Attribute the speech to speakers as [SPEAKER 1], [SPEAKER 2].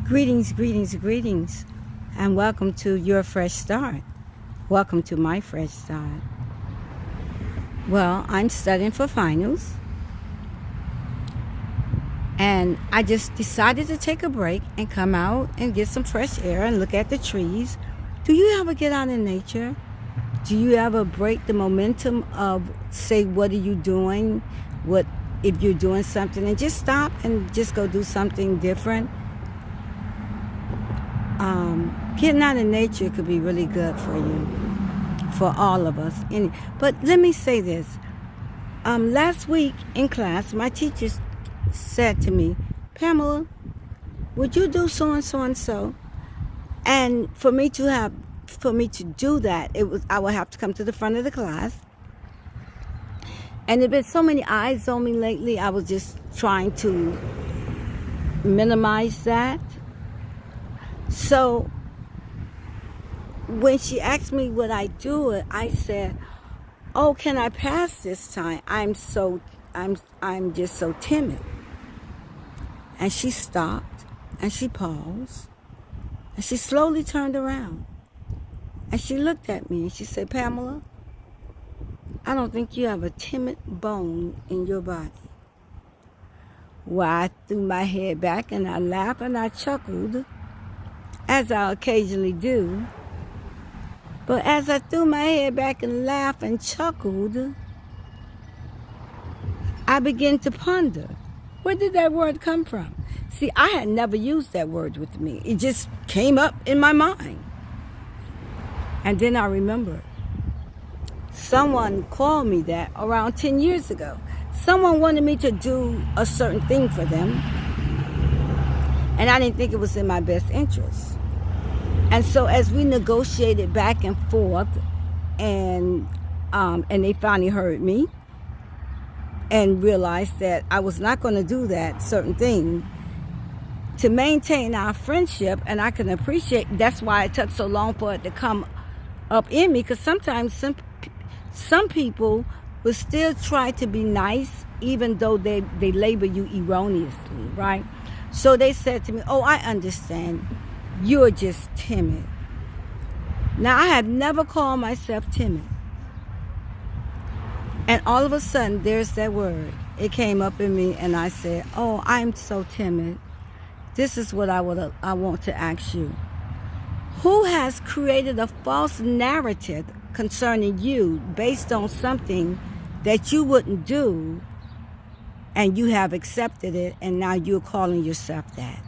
[SPEAKER 1] Greetings, greetings, greetings, and welcome to your fresh start. Welcome to my fresh start. Well, I'm studying for finals, and I just decided to take a break and come out and get some fresh air and look at the trees. Do you ever get out in nature? Do you ever break the momentum of, say, what are you doing? What if you're doing something, and just stop and just go do something different? Getting out in nature could be really good for you, for all of us. But let me say this. Last week in class, my teacher said to me, Pamela, would you do so and so and so? And for me to do that, I would have to come to the front of the class. And there've been so many eyes on me lately, I was just trying to minimize that. So when she asked me would I do it, I said, "Oh, can I pass this time? I'm just so timid." And she stopped and she paused and she slowly turned around and she looked at me and she said, "Pamela, I don't think you have a timid bone in your body." Well, I threw my head back and I laughed and I chuckled, as I occasionally do. But as I threw my head back and laughed and chuckled, I began to ponder, where did that word come from? See, I had never used that word with me. It just came up in my mind. And then I remembered, someone called me that around 10 years ago. Someone wanted me to do a certain thing for them, and I didn't think it was in my best interest. And so as we negotiated back and forth, and they finally heard me and realized that I was not going to do that certain thing to maintain our friendship, and I can appreciate that's why it took so long for it to come up in me, because sometimes some people will still try to be nice even though they label you erroneously, right? So they said to me, "Oh, I understand. You're just timid." Now, I have never called myself timid. And all of a sudden, there's that word. It came up in me, and I said, "Oh, I'm so timid. This is what I want to ask you. Who has created a false narrative concerning you based on something that you wouldn't do, and you have accepted it, and now you're calling yourself that?"